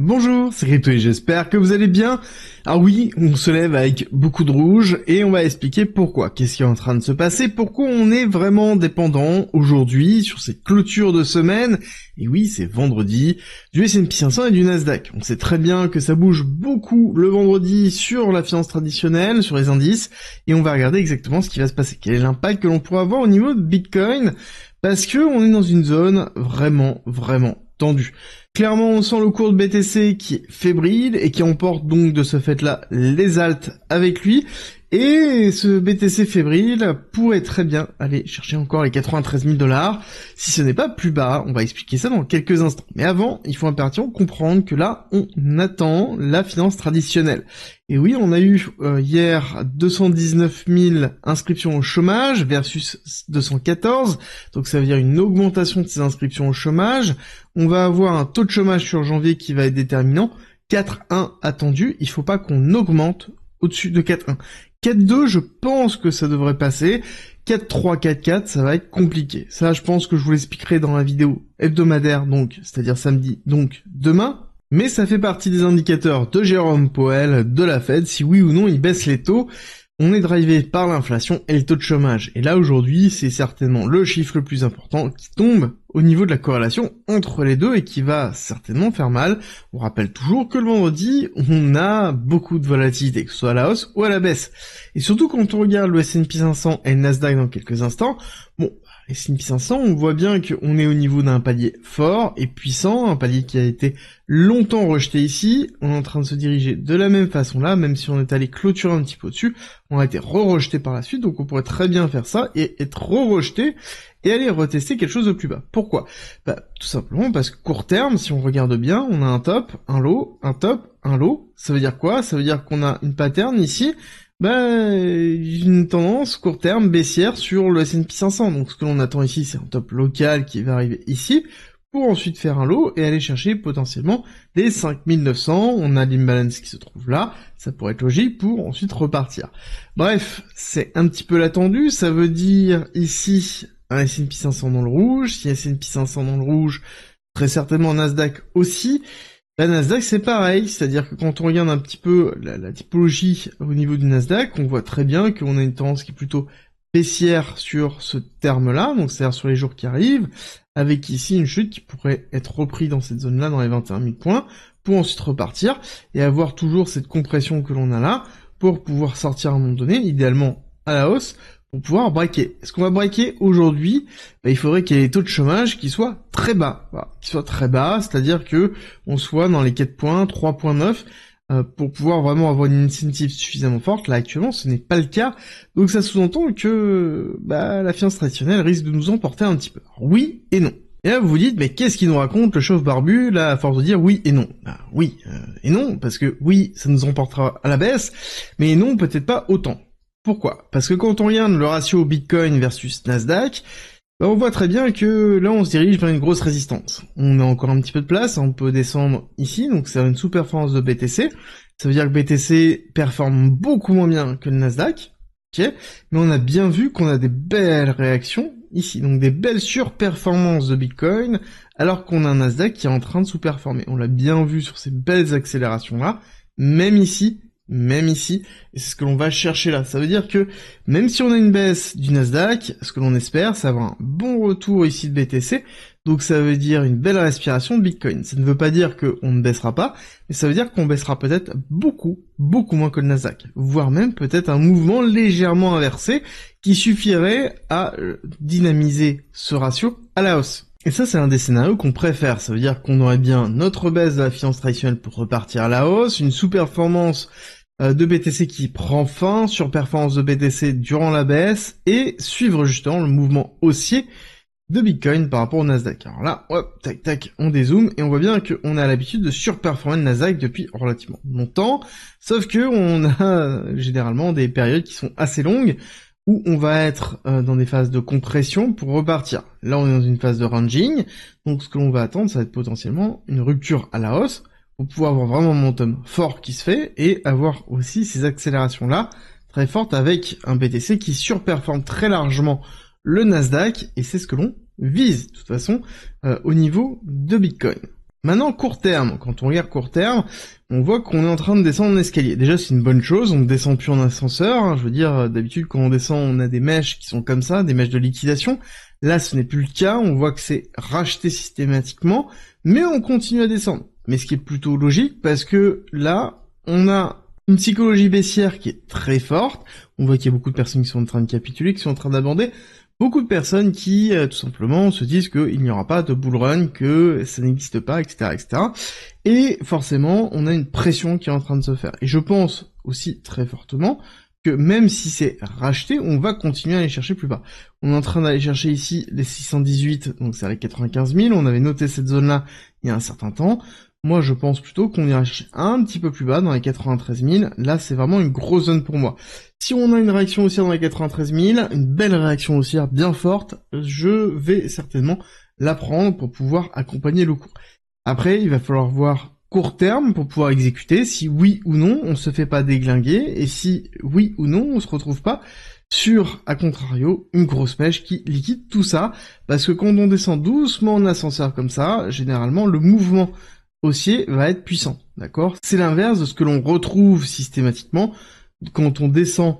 Bonjour, c'est Crypto et j'espère que vous allez bien. Ah oui, on se lève avec beaucoup de rouge et on va expliquer pourquoi. Qu'est-ce qui est en train de se passer? Pourquoi on est vraiment dépendant aujourd'hui sur cette clôture de semaine? Et oui, c'est vendredi, du S&P 500 et du Nasdaq. On sait très bien que ça bouge beaucoup le vendredi sur la finance traditionnelle, sur les indices, et on va regarder exactement ce qui va se passer. Quel est l'impact que l'on pourra avoir au niveau de Bitcoin? Parce que on est dans une zone vraiment tendue. Clairement, on sent le cours de BTC qui est fébrile et qui emporte donc de ce fait-là les alts avec lui. Et ce BTC fébrile pourrait très bien aller chercher encore les 93 000 $, si ce n'est pas plus bas. On va expliquer ça dans quelques instants. Mais avant, il faut impérativement comprendre que là, on attend la finance traditionnelle. Et oui, on a eu hier 219 000 inscriptions au chômage versus 214, donc ça veut dire une augmentation de ces inscriptions au chômage. On va avoir un taux de chômage sur janvier qui va être déterminant, 4,1 attendu, il faut pas qu'on augmente au-dessus de 4,1. 4,2, je pense que ça devrait passer. 4,3, 4,4, ça va être compliqué. Ça, je pense que je vous l'expliquerai dans la vidéo hebdomadaire, donc, c'est-à-dire samedi, donc demain. Mais ça fait partie des indicateurs de Jérôme Powell, de la Fed, si oui ou non il baisse les taux. On est drivé par l'inflation et le taux de chômage. Et là, aujourd'hui, c'est certainement le chiffre le plus important qui tombe au niveau de la corrélation entre les deux et qui va certainement faire mal. On rappelle toujours que le vendredi, on a beaucoup de volatilité, que ce soit à la hausse ou à la baisse. Et surtout quand on regarde le S&P 500 et le Nasdaq dans quelques instants, bon, le S&P 500, on voit bien qu'on est au niveau d'un palier fort et puissant, un palier qui a été longtemps rejeté ici. On est en train de se diriger de la même façon là, même si on est allé clôturer un petit peu au-dessus, on a été re-rejeté par la suite, donc on pourrait très bien faire ça et être re-rejeté et aller retester quelque chose de plus bas. Pourquoi? Tout simplement parce que court terme, si on regarde bien, on a un top, un low, un top, un low. Ça veut dire quoi? Ça veut dire qu'on a une pattern ici, une tendance court terme baissière sur le S&P 500. Donc ce que l'on attend ici, c'est un top local qui va arriver ici, pour ensuite faire un low et aller chercher potentiellement les 5900. On a l'imbalance qui se trouve là, ça pourrait être logique pour ensuite repartir. Bref, c'est un petit peu l'attendu, ça veut dire ici un S&P 500 dans le rouge, si S&P 500 dans le rouge, très certainement Nasdaq aussi. La Nasdaq c'est pareil, c'est-à-dire que quand on regarde un petit peu la typologie au niveau du Nasdaq, on voit très bien qu'on a une tendance qui est plutôt baissière sur ce terme-là, donc c'est-à-dire sur les jours qui arrivent, avec ici une chute qui pourrait être reprise dans cette zone-là, dans les 21 000 points, pour ensuite repartir, et avoir toujours cette compression que l'on a là, pour pouvoir sortir à un moment donné, idéalement à la hausse, pour pouvoir breaker. Est-ce qu'on va breaker aujourd'hui? Il faudrait qu'il y ait des taux de chômage qui soient très bas, voilà, qui soient très bas, c'est-à-dire que on soit dans les 4 points, 3,9, pour pouvoir vraiment avoir une incentive suffisamment forte. Là actuellement ce n'est pas le cas, donc ça sous-entend que la finance traditionnelle risque de nous emporter un petit peu. Alors, oui et non. Et là vous vous dites, mais qu'est-ce qu'il nous raconte le chauve barbu là à force de dire oui et non? Oui et non, parce que oui ça nous emportera à la baisse, mais non peut-être pas autant. Pourquoi? Parce que quand on regarde le ratio Bitcoin versus Nasdaq, on voit très bien que là on se dirige vers une grosse résistance. On a encore un petit peu de place, on peut descendre ici, donc c'est une sous-performance de BTC. Ça veut dire que BTC performe beaucoup moins bien que le Nasdaq, ok? Mais on a bien vu qu'on a des belles réactions ici, donc des belles surperformances de Bitcoin, alors qu'on a un Nasdaq qui est en train de sous-performer. On l'a bien vu sur ces belles accélérations-là, même ici, et c'est ce que l'on va chercher là. Ça veut dire que, même si on a une baisse du Nasdaq, ce que l'on espère, c'est avoir un bon retour ici de BTC, donc ça veut dire une belle respiration de Bitcoin. Ça ne veut pas dire qu'on ne baissera pas, mais ça veut dire qu'on baissera peut-être beaucoup moins que le Nasdaq, voire même peut-être un mouvement légèrement inversé, qui suffirait à dynamiser ce ratio à la hausse. Et ça, c'est un des scénarios qu'on préfère. Ça veut dire qu'on aurait bien notre baisse de la finance traditionnelle pour repartir à la hausse, une sous-performance de BTC qui prend fin, surperformance de BTC durant la baisse, et suivre justement le mouvement haussier de Bitcoin par rapport au Nasdaq. Alors là, hop, tac tac, on dézoome, et on voit bien qu'on a l'habitude de surperformer le Nasdaq depuis relativement longtemps, sauf que on a généralement des périodes qui sont assez longues, où on va être dans des phases de compression pour repartir. Là, on est dans une phase de ranging, donc ce que l'on va attendre, ça va être potentiellement une rupture à la hausse, pour pouvoir avoir vraiment un momentum fort qui se fait, et avoir aussi ces accélérations-là très fortes avec un BTC qui surperforme très largement le Nasdaq, et c'est ce que l'on vise, de toute façon, au niveau de Bitcoin. Maintenant, court terme, quand on regarde court terme, on voit qu'on est en train de descendre en escalier. Déjà, c'est une bonne chose, on ne descend plus en ascenseur, hein. Je veux dire, d'habitude, quand on descend, on a des mèches qui sont comme ça, des mèches de liquidation. Là, ce n'est plus le cas, on voit que c'est racheté systématiquement, mais on continue à descendre. Mais ce qui est plutôt logique, parce que là, on a une psychologie baissière qui est très forte. On voit qu'il y a beaucoup de personnes qui sont en train de capituler, qui sont en train d'aborder. Beaucoup de personnes qui, tout simplement, se disent qu'il n'y aura pas de bull run, que ça n'existe pas, etc., etc. Et forcément, on a une pression qui est en train de se faire. Et je pense aussi très fortement que même si c'est racheté, on va continuer à aller chercher plus bas. On est en train d'aller chercher ici les 618, donc c'est à les 95 000. On avait noté cette zone-là il y a un certain temps. Moi, je pense plutôt qu'on ira chercher un petit peu plus bas, dans les 93 000. Là, c'est vraiment une grosse zone pour moi. Si on a une réaction haussière dans les 93 000, une belle réaction haussière bien forte, je vais certainement la prendre pour pouvoir accompagner le cours. Après, il va falloir voir court terme pour pouvoir exécuter si oui ou non on se fait pas déglinguer et si oui ou non on se retrouve pas sur, à contrario, une grosse mèche qui liquide tout ça, parce que quand on descend doucement en ascenseur comme ça, généralement le mouvement haussier va être puissant, d'accord? C'est l'inverse de ce que l'on retrouve systématiquement quand on descend,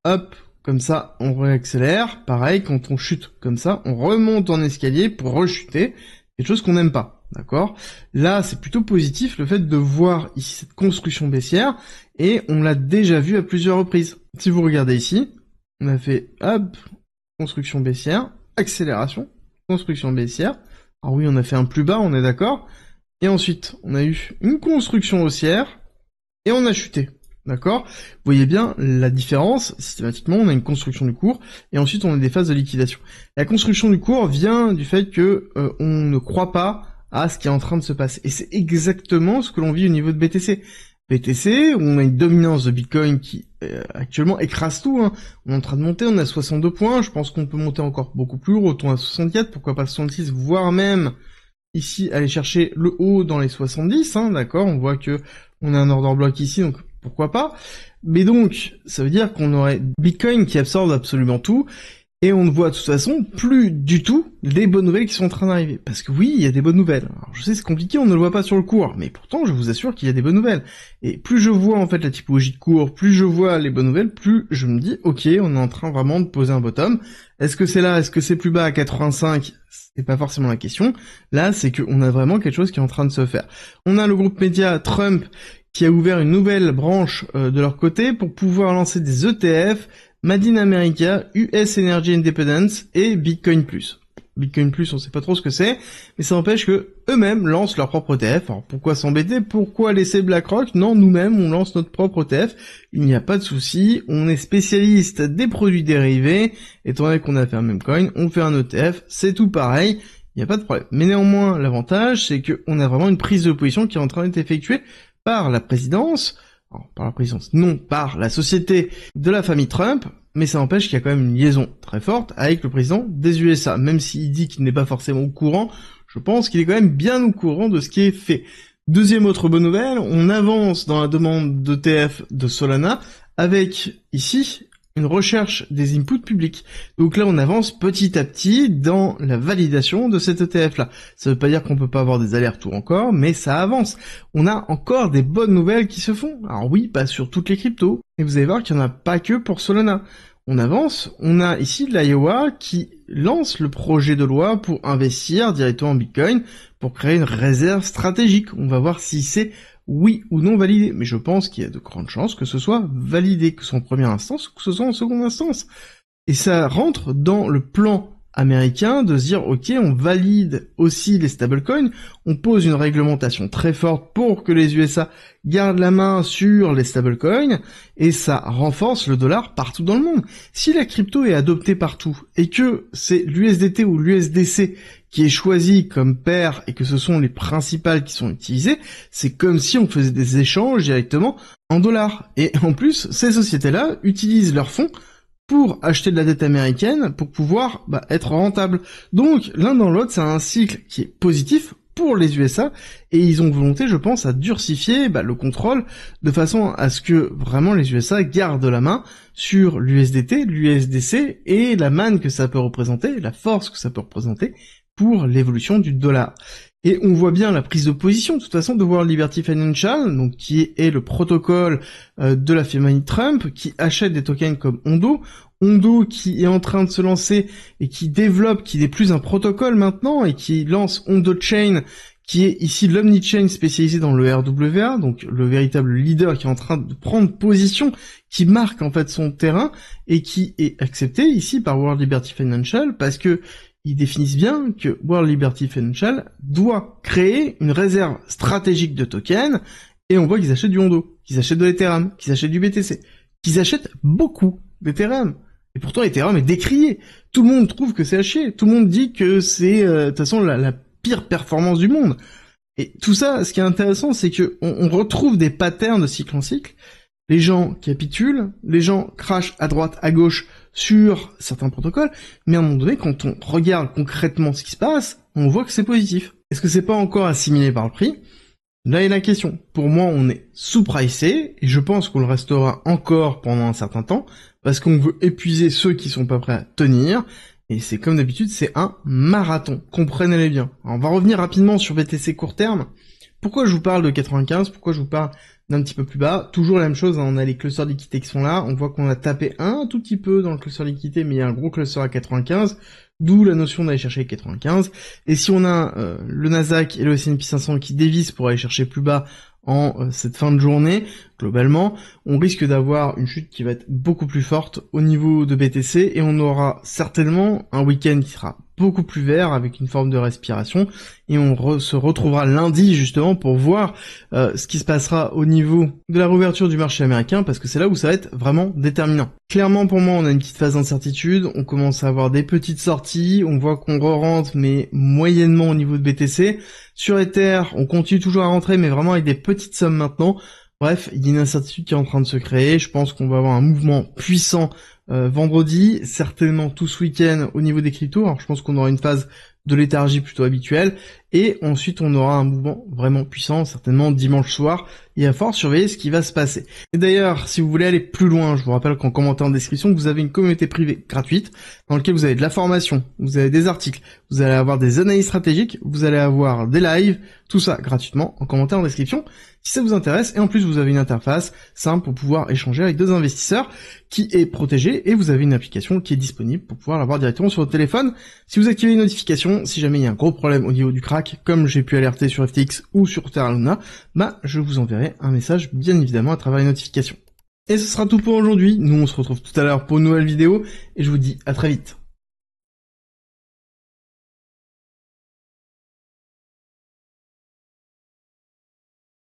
hop, comme ça, on réaccélère. Pareil, quand on chute comme ça, on remonte en escalier pour rechuter, quelque chose qu'on n'aime pas, d'accord? Là, c'est plutôt positif le fait de voir ici cette construction baissière, et on l'a déjà vu à plusieurs reprises. Si vous regardez ici, on a fait, hop, construction baissière, accélération, construction baissière. Alors oui, on a fait un plus bas, on est d'accord? Et ensuite, on a eu une construction haussière, et on a chuté. D'accord? Vous voyez bien la différence, systématiquement, on a une construction du cours, et ensuite on a des phases de liquidation. La construction du cours vient du fait que on ne croit pas à ce qui est en train de se passer. Et c'est exactement ce que l'on vit au niveau de BTC. BTC, on a une dominance de Bitcoin qui actuellement écrase tout, hein. On est en train de monter, on a 62 points, je pense qu'on peut monter encore beaucoup plus haut, retourner à 64, pourquoi pas 66, voire même ici aller chercher le haut dans les 70, hein, d'accord? On voit que on a un order block ici, donc pourquoi pas. Mais donc, ça veut dire qu'on aurait Bitcoin qui absorbe absolument tout, et on ne voit de toute façon plus du tout les bonnes nouvelles qui sont en train d'arriver. Parce que oui, il y a des bonnes nouvelles. Alors, je sais, c'est compliqué, on ne le voit pas sur le cours, mais pourtant, je vous assure qu'il y a des bonnes nouvelles. Et plus je vois en fait la typologie de cours, plus je vois les bonnes nouvelles, plus je me dis, ok, on est en train vraiment de poser un bottom. Est-ce que c'est là, est-ce que c'est plus bas à 85 ? C'est pas forcément la question. Là, c'est qu'on a vraiment quelque chose qui est en train de se faire. On a le groupe média Trump qui a ouvert une nouvelle branche de leur côté pour pouvoir lancer des ETF, Made in America, US Energy Independence et Bitcoin Plus. Bitcoin Plus, on sait pas trop ce que c'est, mais ça empêche que eux-mêmes lancent leur propre ETF. Alors pourquoi s'embêter? Pourquoi laisser BlackRock? Non, nous-mêmes, on lance notre propre ETF. Il n'y a pas de souci. On est spécialiste des produits dérivés. Étant donné qu'on a fait un même coin, on fait un ETF. C'est tout pareil. Il n'y a pas de problème. Mais néanmoins, l'avantage, c'est qu'on a vraiment une prise de position qui est en train d'être effectuée par la présidence, alors, par la présidence, non, par la société de la famille Trump, mais ça empêche qu'il y a quand même une liaison très forte avec le président des USA. Même s'il dit qu'il n'est pas forcément au courant, je pense qu'il est quand même bien au courant de ce qui est fait. Deuxième autre bonne nouvelle, on avance dans la demande d'ETF de Solana avec, ici, une recherche des inputs publics. Donc là, on avance petit à petit dans la validation de cet ETF-là. Ça veut pas dire qu'on peut pas avoir des allers-retours encore, mais ça avance. On a encore des bonnes nouvelles qui se font. Alors oui, pas sur toutes les cryptos. Et vous allez voir qu'il n'y en a pas que pour Solana. On avance, on a ici l'Iowa qui lance le projet de loi pour investir directement en Bitcoin, pour créer une réserve stratégique. On va voir si c'est oui ou non validé, mais je pense qu'il y a de grandes chances que ce soit validé, que ce soit en première instance ou que ce soit en seconde instance. Et ça rentre dans le plan américain de se dire, ok, on valide aussi les stablecoins, on pose une réglementation très forte pour que les USA gardent la main sur les stablecoins, et ça renforce le dollar partout dans le monde. Si la crypto est adoptée partout, et que c'est l'USDT ou l'USDC qui est choisi comme paire, et que ce sont les principales qui sont utilisées, c'est comme si on faisait des échanges directement en dollars. Et en plus, ces sociétés-là utilisent leurs fonds pour acheter de la dette américaine pour pouvoir être rentable. Donc l'un dans l'autre, c'est un cycle qui est positif pour les USA, et ils ont volonté, je pense, à durcifier le contrôle de façon à ce que vraiment les USA gardent la main sur l'USDT, l'USDC et la manne que ça peut représenter, la force que ça peut représenter pour l'évolution du dollar. Et on voit bien la prise de position, de toute façon, de World Liberty Financial, donc qui est le protocole de la famille Trump, qui achète des tokens comme Ondo. Ondo qui est en train de se lancer et qui développe, qui n'est plus un protocole maintenant, et qui lance Ondo Chain, qui est ici l'Omni-Chain spécialisé dans le RWA, donc le véritable leader qui est en train de prendre position, qui marque en fait son terrain, et qui est accepté ici par World Liberty Financial, parce que ils définissent bien que World Liberty Financial doit créer une réserve stratégique de tokens, et on voit qu'ils achètent du Ondo, qu'ils achètent de l'Ethereum, qu'ils achètent du BTC, qu'ils achètent beaucoup d'Ethereum. Et pourtant, Ethereum est décrié. Tout le monde trouve que c'est à chier. Tout le monde dit que c'est, de toute façon, la pire performance du monde. Et tout ça, ce qui est intéressant, c'est que on retrouve des patterns de cycle en cycle. Les gens capitulent, les gens crachent à droite, à gauche sur certains protocoles, mais à un moment donné, quand on regarde concrètement ce qui se passe, on voit que c'est positif. Est-ce que c'est pas encore assimilé par le prix? Là est la question. Pour moi, on est sous-pricé, et je pense qu'on le restera encore pendant un certain temps, parce qu'on veut épuiser ceux qui sont pas prêts à tenir, et c'est comme d'habitude, c'est un marathon. Comprenez-le bien. Alors, on va revenir rapidement sur BTC court terme. Pourquoi je vous parle de 95? Pourquoi je vous parle d'un petit peu plus bas? Toujours la même chose, hein, on a les clusters liquidités qui sont là, on voit qu'on a tapé un tout petit peu dans le cluster liquidité, mais il y a un gros cluster à 95, d'où la notion d'aller chercher les 95. Et si on a le Nasdaq et le S&P 500 qui dévissent pour aller chercher plus bas en cette fin de journée, globalement, on risque d'avoir une chute qui va être beaucoup plus forte au niveau de BTC, et on aura certainement un week-end qui sera beaucoup plus vert avec une forme de respiration, et on se retrouvera lundi justement pour voir ce qui se passera au niveau de la réouverture du marché américain, parce que c'est là où ça va être vraiment déterminant. Clairement pour moi on a une petite phase d'incertitude, on commence à avoir des petites sorties, on voit qu'on re-rentre mais moyennement au niveau de BTC. Sur Ether on continue toujours à rentrer mais vraiment avec des petites sommes maintenant. Bref, il y a une incertitude qui est en train de se créer, je pense qu'on va avoir un mouvement puissant vendredi, certainement tout ce week-end au niveau des cryptos. Alors je pense qu'on aura une phase de léthargie plutôt habituelle, et ensuite on aura un mouvement vraiment puissant, certainement dimanche soir. Il va falloir surveiller ce qui va se passer. Et d'ailleurs, si vous voulez aller plus loin, je vous rappelle qu'en commentaire en description, vous avez une communauté privée gratuite, dans laquelle vous avez de la formation, vous avez des articles, vous allez avoir des analyses stratégiques, vous allez avoir des lives, tout ça gratuitement en commentaire en description, si ça vous intéresse. Et en plus, vous avez une interface simple pour pouvoir échanger avec deux investisseurs, qui est protégée, et vous avez une application qui est disponible pour pouvoir l'avoir directement sur votre téléphone. Si vous activez les notifications, si jamais il y a un gros problème au niveau du crack, comme j'ai pu alerter sur FTX ou sur Terra Luna, je vous enverrai un message bien évidemment à travers les notifications. Et ce sera tout pour aujourd'hui, nous on se retrouve tout à l'heure pour une nouvelle vidéo, et je vous dis à très vite.